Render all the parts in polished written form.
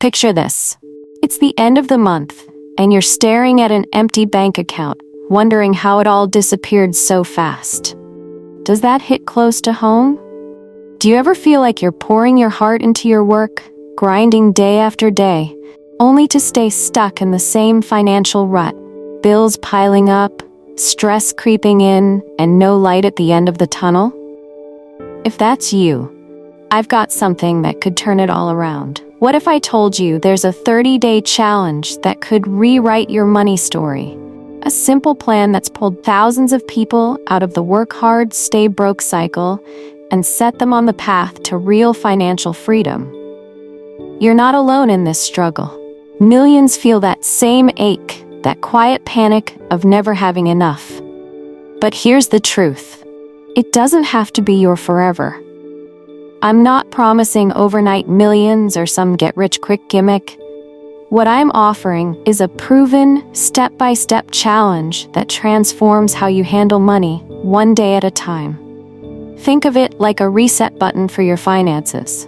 Picture this. It's the end of the month, and you're staring at an empty bank account, wondering how it all disappeared so fast. Does that hit close to home? Do you ever feel like you're pouring your heart into your work, grinding day after day, only to stay stuck in the same financial rut? Bills piling up, stress creeping in, and no light at the end of the tunnel? If that's you, I've got something that could turn it all around. What if I told you there's a 30-day challenge that could rewrite your money story? A simple plan that's pulled thousands of people out of the work hard, stay broke cycle and set them on the path to real financial freedom. You're not alone in this struggle. Millions feel that same ache, that quiet panic of never having enough. But here's the truth. It doesn't have to be your forever. I'm not promising overnight millions or some get-rich-quick gimmick. What I'm offering is a proven, step-by-step challenge that transforms how you handle money, one day at a time. Think of it like a reset button for your finances.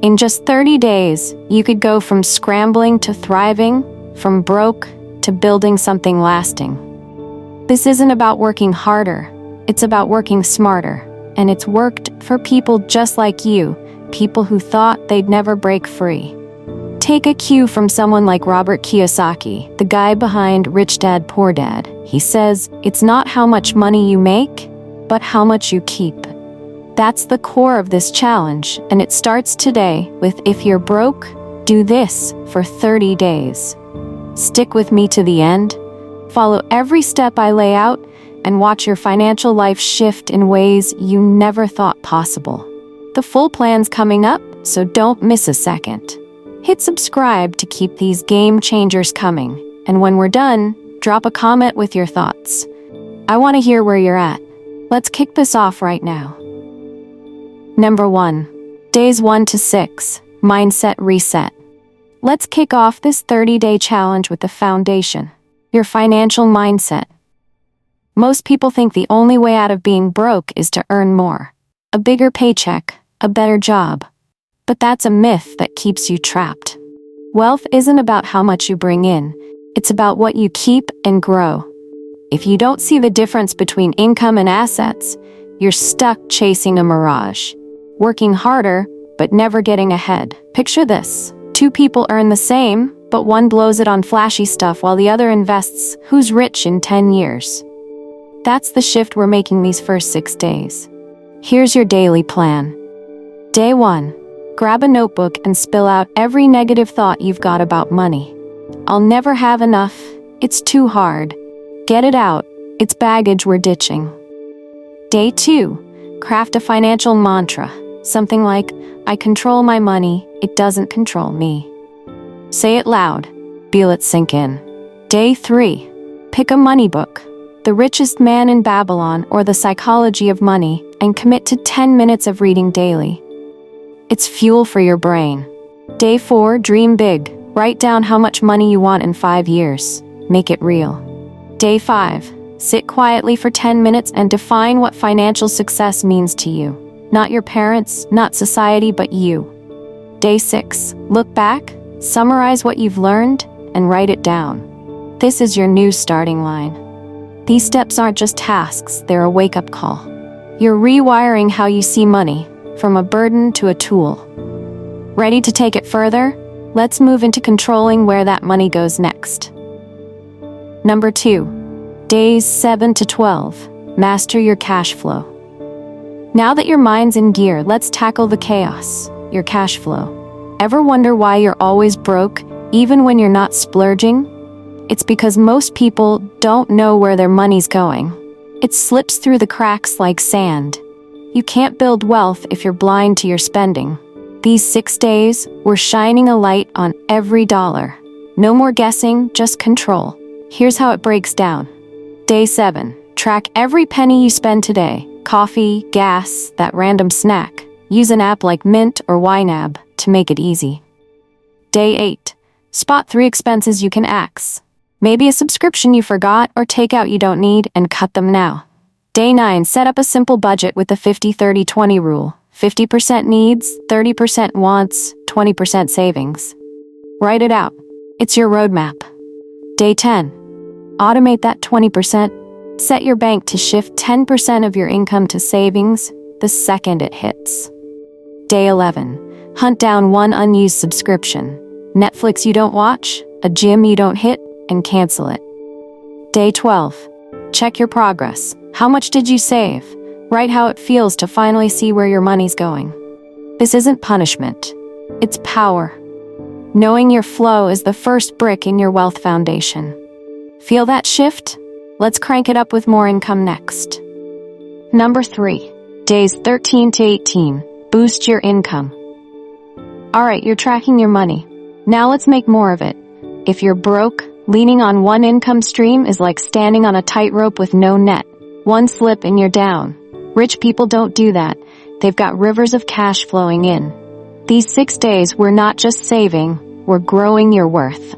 In just 30 days, you could go from scrambling to thriving, from broke to building something lasting. This isn't about working harder, it's about working smarter. And it's worked for people just like you, people who thought they'd never break free. Take a cue from someone like Robert Kiyosaki, the guy behind Rich Dad, Poor Dad. He says, it's not how much money you make, but how much you keep. That's the core of this challenge, and it starts today with if you're broke, do this for 30 days. Stick with me to the end, follow every step I lay out, and watch your financial life shift in ways you never thought possible. The full plan's coming up, so don't miss a second. Hit subscribe to keep these game changers coming, and when we're done, drop a comment with your thoughts. I want to hear where you're at. Let's kick this off right now. Number 1. Days 1 to 6. Mindset Reset. Let's kick off this 30-day challenge with the foundation, your financial mindset. Most people think the only way out of being broke is to earn more. A bigger paycheck, a better job. But that's a myth that keeps you trapped. Wealth isn't about how much you bring in, it's about what you keep and grow. If you don't see the difference between income and assets, you're stuck chasing a mirage. Working harder, but never getting ahead. Picture this. 2 people earn the same, but one blows it on flashy stuff while the other invests. Who's rich in 10 years? That's the shift we're making these first 6 days. Here's your daily plan. Day 1. Grab a notebook and spill out every negative thought you've got about money. I'll never have enough. It's too hard. Get it out. It's baggage we're ditching. Day 2. Craft a financial mantra. Something like, I control my money, it doesn't control me. Say it loud. Feel it sink in. Day 3. Pick a money book. The Richest Man in Babylon or The Psychology of Money, and commit to 10 minutes of reading daily. It's fuel for your brain. Day 4, dream big. Write down how much money you want in 5 years. Make it real. Day 5, sit quietly for 10 minutes and define what financial success means to you. Not your parents, not society, but you. Day 6, look back, summarize what you've learned, and write it down. This is your new starting line. These steps aren't just tasks, they're a wake-up call. You're rewiring how you see money, from a burden to a tool. Ready to take it further? Let's move into controlling where that money goes next. Number 2. Days 7 to 12. Master your cash flow. Now that your mind's in gear, let's tackle the chaos, your cash flow. Ever wonder why you're always broke, even when you're not splurging? It's because most people don't know where their money's going. It slips through the cracks like sand. You can't build wealth if you're blind to your spending. These 6 days, we're shining a light on every dollar. No more guessing, just control. Here's how it breaks down. Day 7. Track every penny you spend today. Coffee, gas, that random snack. Use an app like Mint or YNAB to make it easy. Day 8. Spot 3 expenses you can axe. Maybe a subscription you forgot or takeout you don't need, and cut them now. Day 9. Set up a simple budget with the 50-30-20 rule. 50% needs, 30% wants, 20% savings. Write it out. It's your roadmap. Day 10. Automate that 20%. Set your bank to shift 10% of your income to savings the second it hits. Day 11. Hunt down one unused subscription. Netflix you don't watch, a gym you don't hit, and cancel it. Day 12. Check your progress. How much did you save? Write how it feels to finally see where your money's going. This isn't punishment. It's power. Knowing your flow is the first brick in your wealth foundation. Feel that shift? Let's crank it up with more income next. Number 3. Days 13 to 18. Boost your income. Alright, you're tracking your money. Now let's make more of it. If you're broke, leaning on one income stream is like standing on a tightrope with no net. One slip and you're down. Rich people don't do that. They've got rivers of cash flowing in. These 6 days, we're not just saving, we're growing your worth.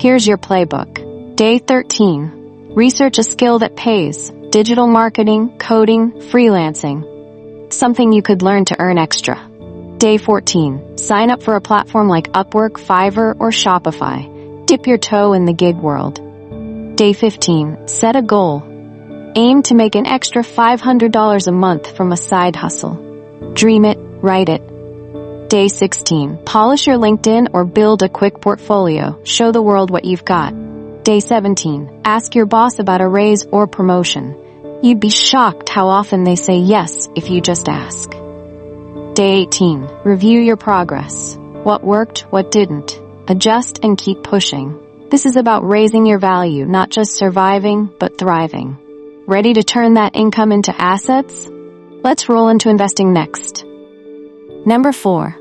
Here's your playbook. Day 13. Research a skill that pays. Digital marketing, coding, freelancing. Something you could learn to earn extra. Day 14. Sign up for a platform like Upwork, Fiverr, or Shopify. Dip your toe in the gig world. Day 15. Set a goal. Aim to make an extra $500 a month from a side hustle. Dream it, write it. Day 16. Polish your LinkedIn or build a quick portfolio. Show the world what you've got. Day 17. Ask your boss about a raise or promotion. You'd be shocked how often they say yes if you just ask. Day 18. Review your progress. What worked, what didn't. Adjust and keep pushing. This is about raising your value, not just surviving, but thriving. Ready to turn that income into assets? Let's roll into investing next. Number 4.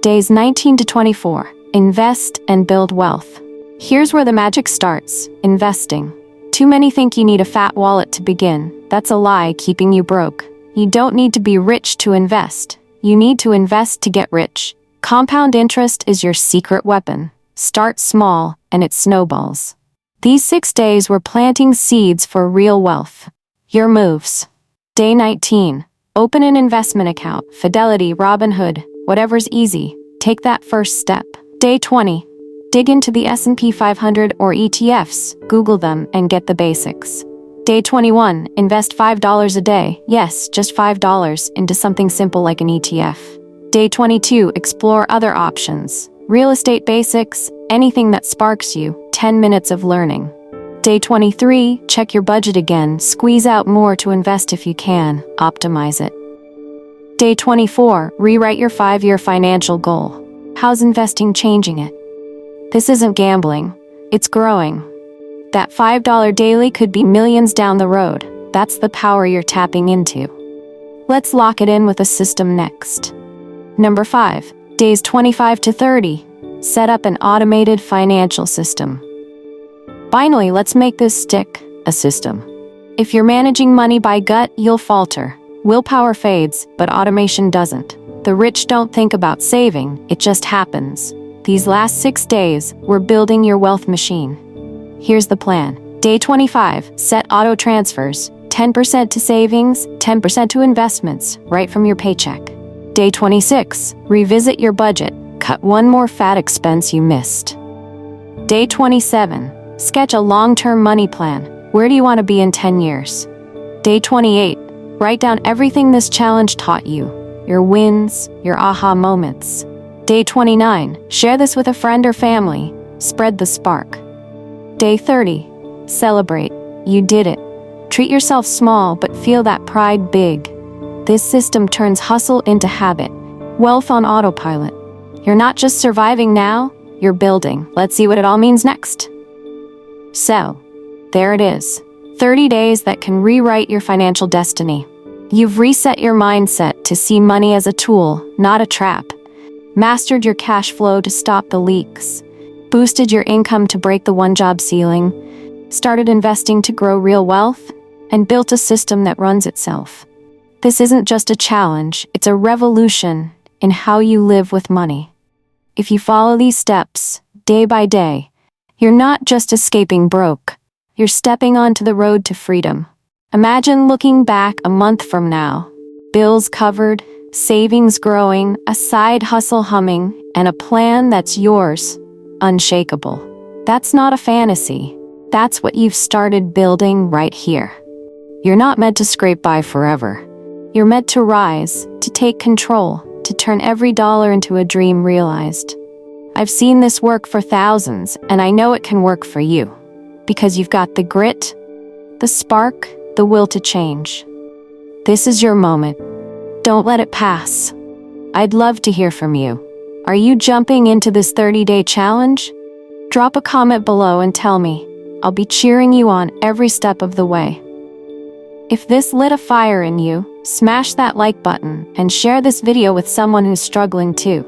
Days 19 to 24. Invest and build wealth. Here's where the magic starts. Investing. Too many think you need a fat wallet to begin. That's a lie keeping you broke. You don't need to be rich to invest. You need to invest to get rich. Compound interest is your secret weapon. Start small, and it snowballs. These 6 days we're planting seeds for real wealth. Your moves. Day 19. Open an investment account. Fidelity, Robinhood, whatever's easy. Take that first step. Day 20. Dig into the S&P 500 or ETFs. Google them and get the basics. Day 21. Invest $5 a day. Yes, just $5 into something simple like an ETF. Day 22. Explore other options. Real estate basics, anything that sparks you. 10 minutes of learning. Day 23. Check your budget again. Squeeze out more to invest if you can. Optimize it. Day 24. Rewrite your 5-year financial goal. How's investing changing it? This isn't gambling. It's growing. That $5 daily could be millions down the road. That's the power you're tapping into. Let's lock it in with a system next. Number 5. Days 25 to 30. Set up an automated financial system. Finally, let's make this stick, a system. If you're managing money by gut, you'll falter. Willpower fades, but automation doesn't. The rich don't think about saving, it just happens. These last 6 days, we're building your wealth machine. Here's the plan. Day 25, set auto transfers. 10% to savings, 10% to investments, right from your paycheck. Day 26, revisit your budget. Cut one more fat expense you missed. Day 27, sketch a long-term money plan. Where do you want to be in 10 years? Day 28, write down everything this challenge taught you. Your wins, your aha moments. Day 29, share this with a friend or family. Spread the spark. Day 30, celebrate. You did it. Treat yourself small, but feel that pride big. This system turns hustle into habit. Wealth on autopilot. You're not just surviving now, you're building. Let's see what it all means next. So, there it is. 30 days that can rewrite your financial destiny. You've reset your mindset to see money as a tool, not a trap. Mastered your cash flow to stop the leaks. Boosted your income to break the one-job ceiling. Started investing to grow real wealth. And built a system that runs itself. This isn't just a challenge, it's a revolution in how you live with money. If you follow these steps, day by day, you're not just escaping broke, you're stepping onto the road to freedom. Imagine looking back a month from now. Bills covered, savings growing, a side hustle humming, and a plan that's yours. unshakable. That's not a fantasy. That's what you've started building right here. You're not meant to scrape by forever. You're meant to rise, to take control, to turn every dollar into a dream realized. I've seen this work for thousands, and I know it can work for you. Because you've got the grit, the spark, the will to change. This is your moment. Don't let it pass. I'd love to hear from you. Are you jumping into this 30-day challenge? Drop a comment below and tell me. I'll be cheering you on every step of the way. If this lit a fire in you, smash that like button and share this video with someone who's struggling too.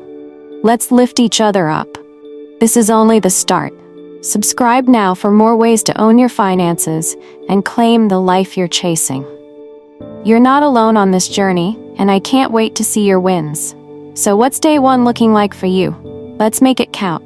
Let's lift each other up. This is only the start. Subscribe now for more ways to own your finances and claim the life you're chasing. You're not alone on this journey, and I can't wait to see your wins. So what's day one looking like for you? Let's make it count.